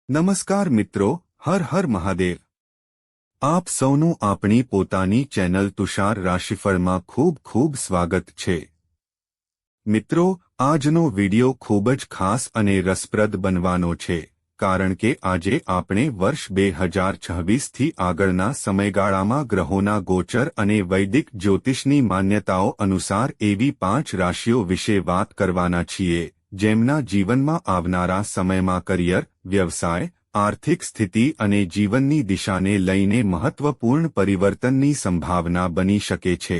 નમસ્કાર મિત્રો, હર હર મહાદેવ। આપ સૌનું આપણી પોતાની ચેનલ તુષાર રાશિફળમાં ખૂબ ખૂબ સ્વાગત છે। મિત્રો, આજનો વિડિયો ખૂબ જ ખાસ અને રસપ્રદ બનવાનો છે, કારણ કે આજે આપણે વર્ષ 2026થી આગળના સમયગાળામાં ગ્રહોના ગોચર અને વૈદિક જ્યોતિષની માન્યતાઓ અનુસાર એવી 5 રાશિઓ વિશે વાત કરવાના છીએ, જેમના જીવનમાં આવનારા સમયમાં કરિયર, વ્યવસાય, આર્થિક સ્થિતિ અને જીવનની દિશાને લઈને મહત્વપૂર્ણ પરિવર્તનની સંભાવના બની શકે છે।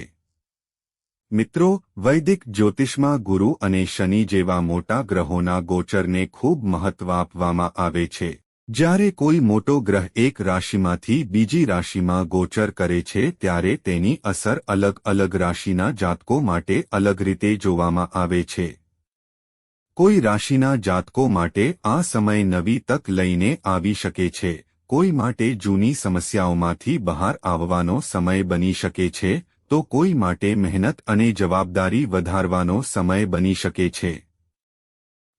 મિત્રો, વૈદિક જ્યોતિષમાં ગુરુ અને શનિ જેવા મોટા ગ્રહોના ગોચરને ખૂબ મહત્વ આપવામાં આવે છે। જ્યારે કોઈ મોટો ગ્રહ એક રાશિમાંથી બીજી રાશિમાં ગોચર કરે છે ત્યારે તેની અસર અલગ અલગ રાશિના જાતકો માટે અલગ રીતે જોવામાં આવે છે। કોઈ રાશિના જાતકો માટે આ સમય નવી તક લઈને આવી શકે છે, કોઈ માટે જૂની સમસ્યાઓમાંથી બહાર આવવાનો સમય બની શકે છે, તો કોઈ માટે મહેનત અને જવાબદારી વધારવાનો સમય બની શકે છે।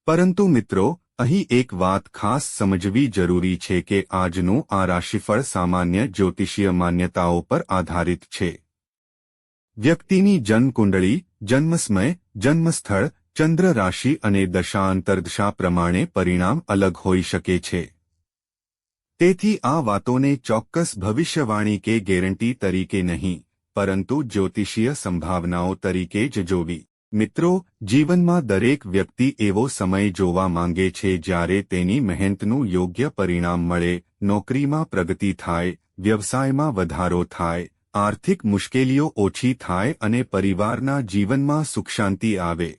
પરંતુ મિત્રો, અહીં એક વાત ખાસ સમજવી જરૂરી છે કે આજનું આ રાશિફળ સામાન્ય જ્યોતિષીય માન્યતાઓ પર આધારિત છે। વ્યક્તિની જન્મકુંડળી, જન્મસમય, જન્મસ્થળ, ચંદ્ર રાશિ અને દશા અંતર્દશા પ્રમાણે પરિણામ અલગ હોઈ શકે છે। તેથી આ વાતોને ચોક્કસ ભવિષ્યવાણી કે ગેરંટી તરીકે નહીં, પરંતુ જ્યોતિષીય સંભાવનાઓ તરીકે જ જોવી। મિત્રો, જીવનમાં દરેક વ્યક્તિ એવો સમય જોવા માંગે છે જ્યારે તેની મહેનતનું યોગ્ય પરિણામ મળે, નોકરીમાં પ્રગતિ થાય, વ્યવસાયમાં વધારો થાય, આર્થિક મુશ્કેલીઓ ઓછી થાય અને પરિવારના જીવનમાં સુખશાંતિ આવે।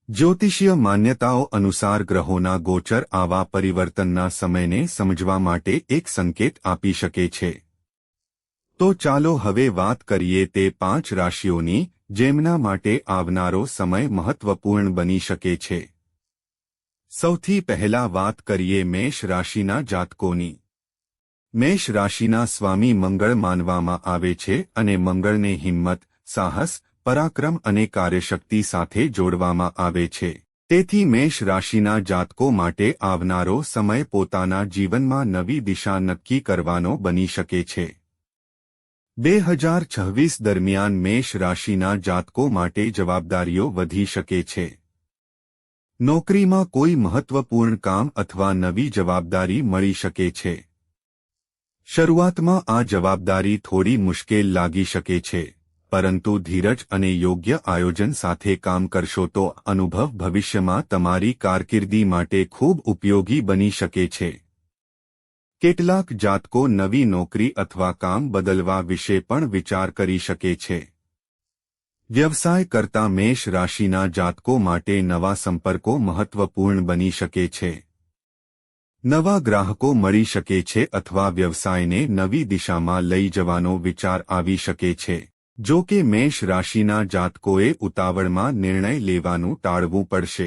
જ્યોતિષીય માન્યતાઓ અનુસાર ગ્રહોના ગોચર આવા પરિવર્તનના સમયને સમજવા માટે એક સંકેત આપી શકે છે। તો ચાલો હવે વાત કરીએ તે 5 રાશિઓની, જેમના માટે આવનારો સમય મહત્વપૂર્ણ બની શકે છે। સૌથી પહેલા વાત કરીએ મેષ રાશિના જાતકોની। મેષ રાશિના સ્વામી મંગળ માનવામાં આવે છે અને મંગળને હિંમત, સાહસ, પરાક્રમ અને કાર્યશક્તિ સાથે જોડવામાં આવે છે। તેથી મેષ રાશિના જાતકો માટે આવનારો સમય પોતાના જીવનમાં નવી દિશા નક્કી કરવાનો બની શકે છે। 2026 દરમિયાન મેષ રાશિના જાતકો માટે જવાબદારીઓ વધી શકે છે। નોકરીમાં કોઈ મહત્વપૂર્ણ કામ અથવા નવી જવાબદારી મળી શકે છે। શરૂઆતમાં આ જવાબદારી થોડી મુશ્કેલ લાગી શકે છે, પરંતુ ધીરજ અને યોગ્ય આયોજન સાથે કામ કરશો તો અનુભવ ભવિષ્યમાં તમારી કારકિર્દી માટે ખૂબ ઉપયોગી બની શકે છે। કેટલાક જાતકો નવી નોકરી અથવા કામ બદલવા વિશે પણ વિચાર કરી શકે છે। વ્યવસાય કરતા મેષ રાશિના જાતકો માટે નવા સંપર્કો મહત્વપૂર્ણ બની શકે છે। નવા ગ્રાહકો મળી શકે છે અથવા વ્યવસાયને નવી દિશામાં લઈ જવાનો વિચાર આવી શકે છે। જો કે મેષ રાશિના જાતકોએ ઉતાવળમાં નિર્ણય લેવાનું ટાળવું પડશે।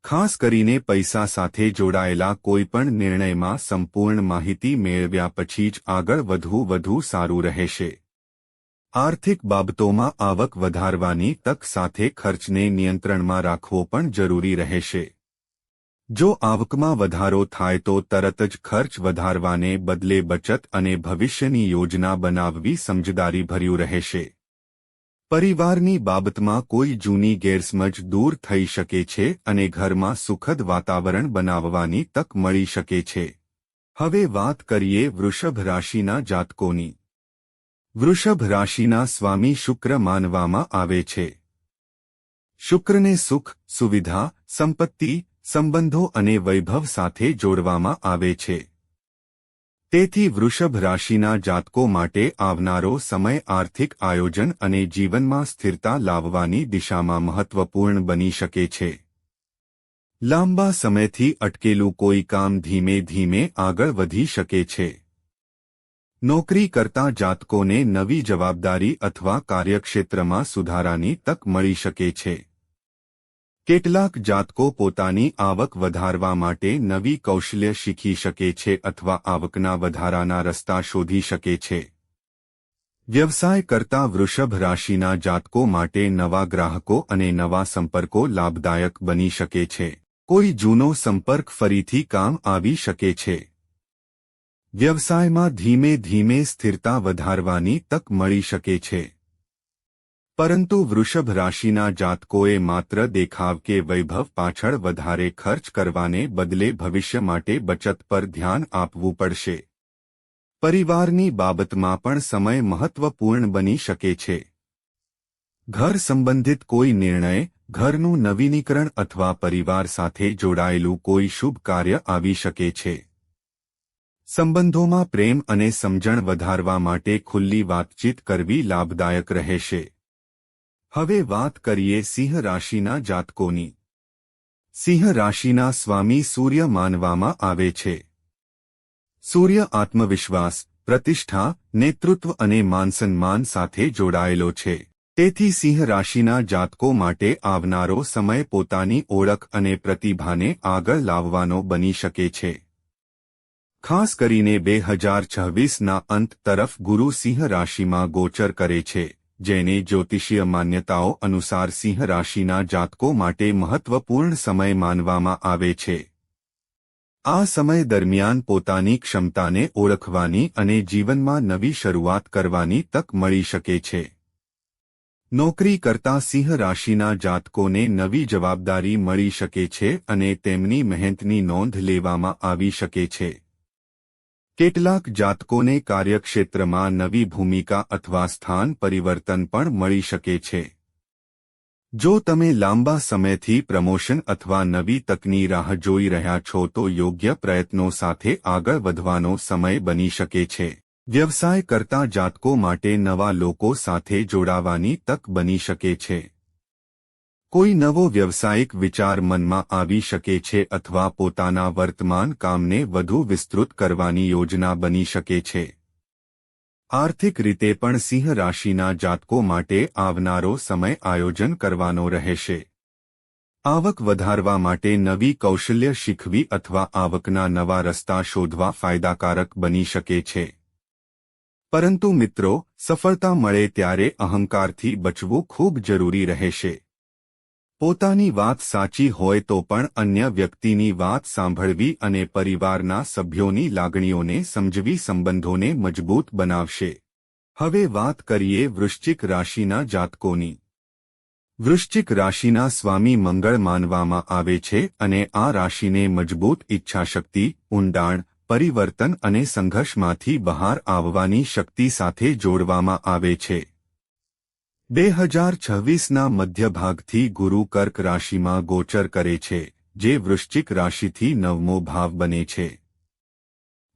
ખાસ કરીને પૈસા સાથે જોડાયેલા કોઈપણ નિર્ણયમાં સંપૂર્ણ માહિતી મેળવ્યા પછી જ આગળ વધવું વધુ સારું રહેશે। આર્થિક બાબતોમાં આવક વધારવાની તક સાથે ખર્ચને નિયંત્રણમાં રાખવો પણ જરૂરી રહેશે। જો આવકમાં વધારો થાય તો તરત જ ખર્ચ વધારવાને બદલે બચત અને ભવિષ્યની યોજના બનાવવી સમજદારીભર્યું રહેશે। પરિવારની બાબતમાં કોઈ જૂની ગેરસમજ દૂર થઈ શકે છે અને ઘરમાં સુખદ વાતાવરણ બનાવવાની તક મળી શકે છે। હવે વાત કરીએ વૃષભ રાશિના જાતકોની। વૃષભ રાશિના સ્વામી શુક્ર માનવામાં આવે છે। શુક્રને સુખ, સુવિધા, સંપત્તિ, સંબંધો અને વૈભવ સાથે જોડવામાં આવે છે। તેથી વૃષભ રાશિના જાતકો માટે આવનારો સમય આર્થિક આયોજન અને જીવનમાં સ્થિરતા લાવવાની દિશામાં મહત્વપૂર્ણ બની શકે છે। લાંબા સમયથી અટકેલું કોઈ કામ ધીમે ધીમે આગળ વધી શકે છે। નોકરી કરતા જાતકોને નવી જવાબદારી અથવા કાર્યક્ષેત્રમાં સુધારાની તક મળી શકે છે। કેટલાક જાતકો પોતાની આવક વધારવા માટે નવી કૌશલ્ય શીખી શકે છે અથવા આવકના વધારાના રસ્તા શોધી શકે છે। વ્યવસાય કરતા વૃષભ રાશિના જાતકો માટે નવા ગ્રાહકો અને નવા સંપર્કો લાભદાયક બની શકે છે। કોઈ જૂનો સંપર્ક ફરીથી કામ આવી શકે છે. વ્યવસાયમાં ધીમે ધીમે સ્થિરતા વધારવાની તક મળી શકે છે. પરંતુ વૃષભ રાશિના જાતકોએ માત્ર દેખાવ કે વૈભવ પાછળ વધારે ખર્ચ કરવાને બદલે ભવિષ્ય માટે બચત પર ધ્યાન આપવું પડશે. પરિવારની બાબતમાં પણ સમય મહત્વપૂર્ણ બની શકે છે. ઘર સંબંધિત કોઈ નિર્ણય, ઘરનું નવીનીકરણ અથવા પરિવાર સાથે જોડાયેલું કોઈ શુભ કાર્ય આવી શકે છે. સંબંધોમાં પ્રેમ અને સમજણ વધારવા માટે ખુલ્લી વાતચીત કરવી લાભદાયક રહેશે. હવે વાત કરીએ સિંહ રાશિના જાતકોની. સિંહ રાશિના સ્વામી સૂર્ય માનવામાં આવે છે. સૂર્ય આત્મવિશ્વાસ, પ્રતિષ્ઠા, નેતૃત્વ અને માનસન્માન સાથે જોડાયેલો છે. તેથી સિંહ રાશિના જાતકો માટે આવનારો સમય પોતાની ઓળખ અને પ્રતિભાને આગળ લાવવાનો બની શકે છે. ખાસ કરીને 2026ના અંત તરફ ગુરુ સિંહ રાશિમાં ગોચર કરે છે, જેને જ્યોતિષીય માન્યતાઓ અનુસાર સિંહ રાશિના જાતકો માટે મહત્વપૂર્ણ સમય માનવામાં આવે છે. આ સમય દરમિયાન પોતાની ક્ષમતાને ઓળખવાની અને જીવનમાં નવી શરૂઆત કરવાની તક મળી શકે છે. નોકરી કરતા સિંહ રાશિના જાતકોને નવી જવાબદારી મળી શકે છે અને તેમની મહેનતની નોંધ લેવામાં આવી શકે છે. કેટલાક જાતકોને કાર્યક્ષેત્રમાં નવી ભૂમિકા અથવા સ્થાન પરિવર્તન પણ મળી શકે છે. જો તમે લાંબા સમયથી પ્રમોશન અથવા નવી તકની રાહ જોઈ રહ્યા છો તો યોગ્ય પ્રયત્નો સાથે આગળ વધવાનો સમય બની શકે છે. વ્યવસાય કરતા જાતકો માટે નવા લોકો સાથે જોડાવાની તક બની શકે છે. કોઈ નવો વ્યવસાયિક વિચાર મનમાં આવી શકે છે અથવા પોતાના વર્તમાન કામને વધુ વિસ્તૃત કરવાની યોજના બની શકે છે. આર્થિક રીતે પણ સિંહ રાશિના જાતકો માટે આવનારો સમય આયોજન કરવાનો રહેશે. આવક વધારવા માટે નવી કૌશલ્ય શીખવી અથવા આવકના નવા રસ્તા શોધવા ફાયદાકારક બની શકે છે. પરંતુ મિત્રો, સફળતા મળે ત્યારે અહંકારથી બચવું ખૂબ જરૂરી રહેશે. પોતાની વાત સાચી હોય તો પણ અન્ય વ્યક્તિની વાત સાંભળવી અને પરિવારના સભ્યોની લાગણીઓને સમજવી સંબંધોને મજબૂત બનાવશે. હવે વાત કરીએ વૃશ્ચિક રાશિના જાતકોની. વૃશ્ચિક રાશિના સ્વામી મંગળ માનવામાં આવે છે અને આ રાશિને મજબૂત ઈચ્છાશક્તિ, ઊંડાણ, પરિવર્તન અને સંઘર્ષમાંથી બહાર આવવાની શક્તિ સાથે જોડવામાં આવે છે. 2026ના મધ્યભાગથી ગુરુ કર્ક રાશિમાં ગોચર કરે છે, જે વૃશ્ચિક રાશિથી 9મો ભાવ બને છે.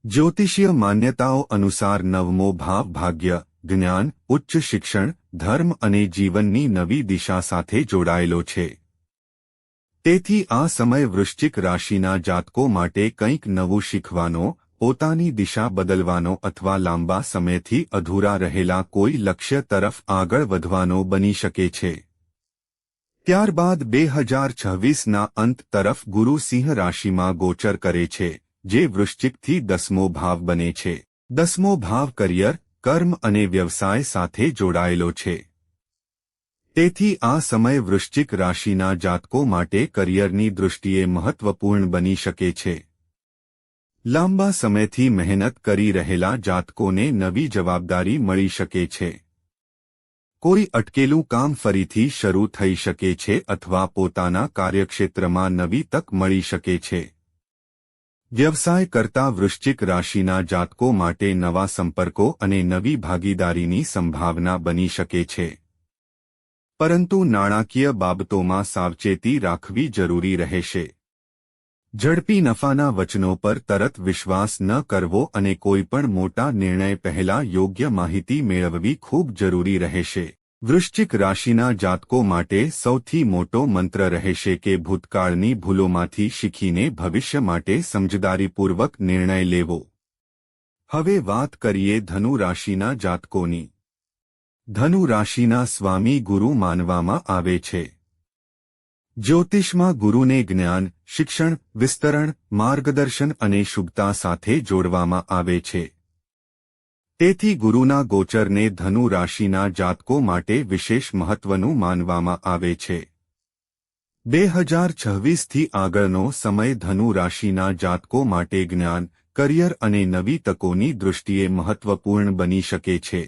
જ્યોતિષીય માન્યતાઓ અનુસાર 9મો ભાવ ભાગ્ય, જ્ઞાન, ઉચ્ચ શિક્ષણ, ધર્મ અને જીવનની નવી દિશા સાથે જોડાયેલો છે. તેથી આ સમય વૃશ્ચિક રાશિના જાતકો માટે કંઈક નવું શીખવાનો, પોતાની દિશા બદલવાનો અથવા લાંબા સમયથી અધૂરા રહેલા કોઈ લક્ષ્ય તરફ આગળ વધવાનો બની શકે છે. ત્યારબાદ 2026ના અંત તરફ ગુરુ સિંહ રાશિમાં ગોચર કરે છે, જે વૃશ્ચિકથી 10મો ભાવ બને છે. 10મો ભાવ કરિયર, કર્મ અને વ્યવસાય સાથે જોડાયેલો છે. તેથી આ સમય વૃશ્ચિક રાશિના જાતકો માટે કરિયરની દૃષ્ટિએ મહત્વપૂર્ણ બની શકે છે. લાંબા સમયથી મહેનત કરી રહેલા જાતકોને નવી જવાબદારી મળી શકે છે. કોઈ અટકેલું કામ ફરીથી શરૂ થઈ શકે છે અથવા પોતાના કાર્યક્ષેત્રમાં નવી તક મળી શકે છે. વ્યવસાય કરતા વૃશ્ચિક રાશિના જાતકો માટે નવા સંપર્કો અને નવી ભાગીદારીની સંભાવના બની શકે છે. પરંતુ નાણાકીય બાબતોમાં સાવચેતી રાખવી જરૂરી રહેશે. ઝડપી નફાના વચનો પર તરત વિશ્વાસ ન કરવો અને કોઈપણ મોટા નિર્ણય પહેલા યોગ્ય માહિતી મેળવવી ખૂબ જરૂરી રહેશે. વૃશ્ચિક રાશિના જાતકો માટે સૌથી મોટો મંત્ર રહેશે કે ભૂતકાળની ભૂલોમાંથી શીખીને ભવિષ્ય માટે સમજદારીપૂર્વક નિર્ણય લેવો. હવે વાત કરીએ ધનુ રાશિના જાતકોની. ધનુ રાશિના સ્વામી ગુરુ માનવામાં આવે છે. જ્યોતિષમાં ગુરુને જ્ઞાન, શિક્ષણ, વિસ્તરણ, માર્ગદર્શન અને શુભતા સાથે જોડવામાં આવે છે. તેથી ગુરુના ગોચરને ધનુ રાશિના જાતકો માટે વિશેષ મહત્વનું માનવામાં આવે છે. 2026થી આગળનો સમય ધનુ રાશિના જાતકો માટે જ્ઞાન, કરિયર અને નવી તકોની દૃષ્ટિએ મહત્વપૂર્ણ બની શકે છે.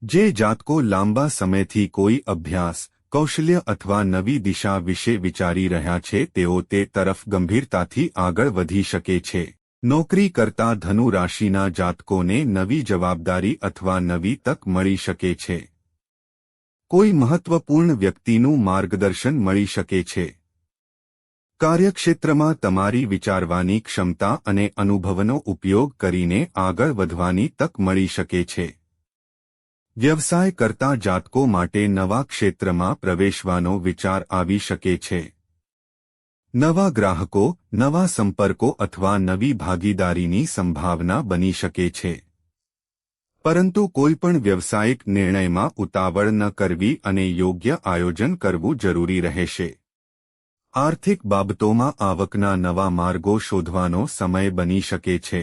જે જાતકો લાંબા સમયથી કોઈ અભ્યાસ, કૌશલ્ય અથવા નવી દિશા વિશે વિચારી રહ્યા છે તેઓ તે તરફ ગંભીરતાથી આગળ વધી શકે છે. નોકરી કરતા ધનુ રાશિના જાતકોને નવી જવાબદારી અથવા નવી તક મળી શકે છે. કોઈ મહત્વપૂર્ણ વ્યક્તિનું માર્ગદર્શન મળી શકે છે. કાર્યક્ષેત્રમાં તમારી વિચારવાની ક્ષમતા અને અનુભવનો ઉપયોગ કરીને આગળ વધવાની તક મળી શકે છે. વ્યવસાય કરતા જાતકો માટે નવા ક્ષેત્રમાં પ્રવેશવાનો વિચાર આવી શકે છે. નવા ગ્રાહકો, નવા સંપર્કો અથવા નવી ભાગીદારીની સંભાવના બની શકે છે. પરંતુ કોઈપણ વ્યવસાયિક નિર્ણયમાં ઉતાવળ ન કરવી અને યોગ્ય આયોજન કરવું જરૂરી રહેશે. આર્થિક બાબતોમાં આવકના નવા માર્ગો શોધવાનો સમય બની શકે છે.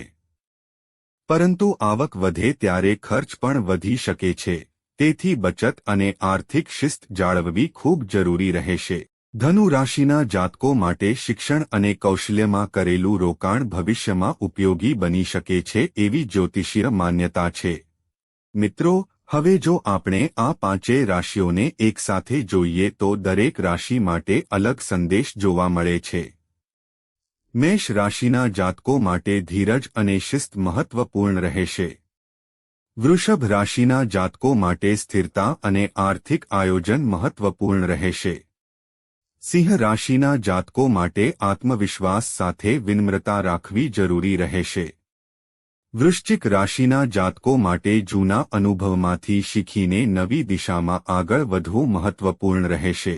પરંતુ આવક વધે ત્યારે ખર્ચ પણ વધી શકે છે. તેથી બચત અને આર્થિક શિસ્ત જાળવવી ખૂબ જરૂરી રહેશે. ધનુ રાશિના જાતકો માટે શિક્ષણ અને કૌશલ્યમાં કરેલું રોકાણ ભવિષ્યમાં ઉપયોગી બની શકે છે એવી જ્યોતિષીય માન્યતા છે. મિત્રો, હવે જો આપણે આ પાંચેય રાશિઓને એકસાથે જોઈએ તો દરેક રાશિ માટે અલગ સંદેશ જોવા મળે છે. મેષ રાશિના જાતકો માટે ધીરજ અને શિસ્ત મહત્વપૂર્ણ રહેશે. વૃષભ રાશિના જાતકો માટે સ્થિરતા અને આર્થિક આયોજન મહત્વપૂર્ણ રહેશે. સિંહ રાશિના જાતકો માટે આત્મવિશ્વાસ સાથે વિનમ્રતા રાખવી જરૂરી રહેશે. વૃશ્ચિક રાશિના જાતકો માટે જૂના અનુભવમાંથી શીખીને નવી દિશામાં આગળ વધવું મહત્વપૂર્ણ રહેશે.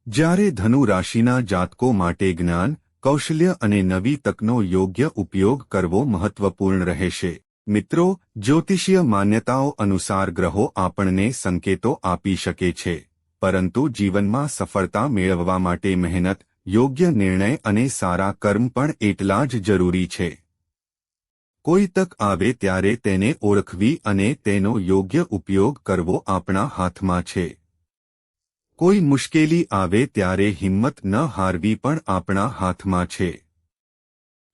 જ્યારે ધનુ રાશિના જાતકો માટે જ્ઞાન, કૌશલ્ય અને નવી તકનો યોગ્ય ઉપયોગ કરવો મહત્વપૂર્ણ રહેશે. મિત્રો, જ્યોતિષીય માન્યતાઓ અનુસાર ગ્રહો આપણને સંકેતો આપી શકે છે, પરંતુ જીવનમાં સફળતા મેળવવા માટે મહેનત, યોગ્ય નિર્ણય અને સારા કર્મ પણ એટલા જ જરૂરી છે. કોઈ તક આવે ત્યારે તેને ઓળખવી અને તેનો યોગ્ય ઉપયોગ કરવો આપણા હાથમાં છે. કોઈ મુશ્કેલી આવે ત્યારે હિંમત ન હારવી પણ આપણા હાથમાં છે.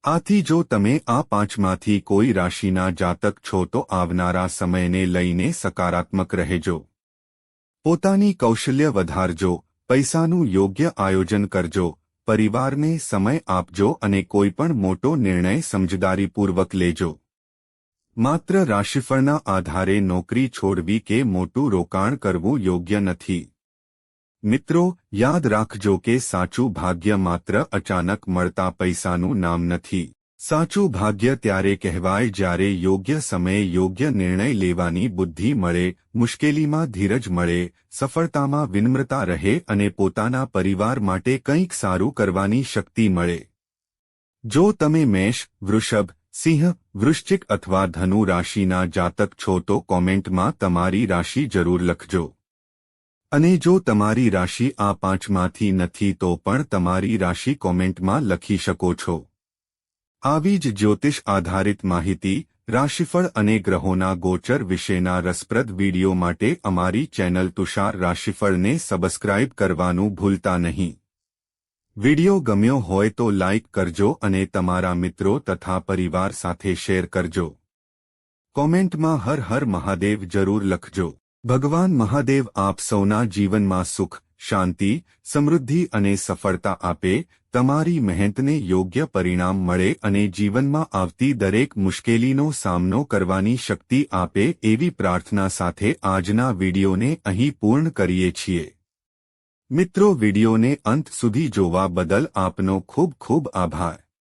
આથી જો તમે આ પાંચમાંથી કોઈ રાશિના જાતક છો તો આવનારા સમયને લઈને સકારાત્મક રહેજો. પોતાની કૌશલ્ય વધારજો, પૈસાનું યોગ્ય આયોજન કરજો, પરિવારને સમય આપજો અને કોઈપણ મોટો નિર્ણય સમજદારીપૂર્વક લેજો. માત્ર રાશિફળના આધારે નોકરી છોડવી કે મોટું રોકાણ કરવું યોગ્ય નથી. મિત્રો, યાદ રાખજો કે સાચું ભાગ્ય માત્ર અચાનક મળતા પૈસાનું નામ નથી. સાચું ભાગ્ય ત્યારે કહેવાય જ્યારે યોગ્ય સમયે યોગ્ય નિર્ણય લેવાની બુદ્ધિ મળે, મુશ્કેલીમાં ધીરજ મળે, સફળતામાં વિનમ્રતા રહે અને પોતાના પરિવાર માટે કંઈક સારું કરવાની શક્તિ મળે. જો તમે મેષ, વૃષભ, સિંહ, વૃશ્ચિક અથવા ધનુ રાશિના જાતક છો તો કોમેન્ટમાં તમારી રાશિ જરૂર લખજો. અને જો તમારી રાશિ આ પાંચમાંથી નથી તો પણ તમારી રાશિ કોમેન્ટમાં લખી શકો છો. આવી જ જ્યોતિષ આધારિત માહિતી, રાશિફળ અને ગ્રહોના ગોચર વિશેના રસપ્રદ વિડીયો માટે અમારી ચેનલ તુષાર રાશિફળને સબસ્ક્રાઇબ કરવાનું ભૂલતા નહીં. વિડીયો ગમ્યો હોય તો લાઇક કરજો અને તમારા મિત્રો તથા પરિવાર સાથે શેર કરજો. કોમેન્ટમાં હર હર મહાદેવ જરૂર લખજો. ભગવાન મહાદેવ આપ સૌના જીવનમાં સુખ, શાંતિ, સમૃદ્ધિ અને સફળતા આપે, તમારી મહેનતને યોગ્ય પરિણામ મળે અને જીવનમાં આવતી દરેક મુશ્કેલીનો સામનો કરવાની શક્તિ આપે એવી પ્રાર્થના સાથે આજના વિડીયોને અહીં પૂર્ણ કરીએ છીએ. મિત્રો, વિડીયોને અંત સુધી જોવા બદલ આપનો ખૂબ ખૂબ આભાર.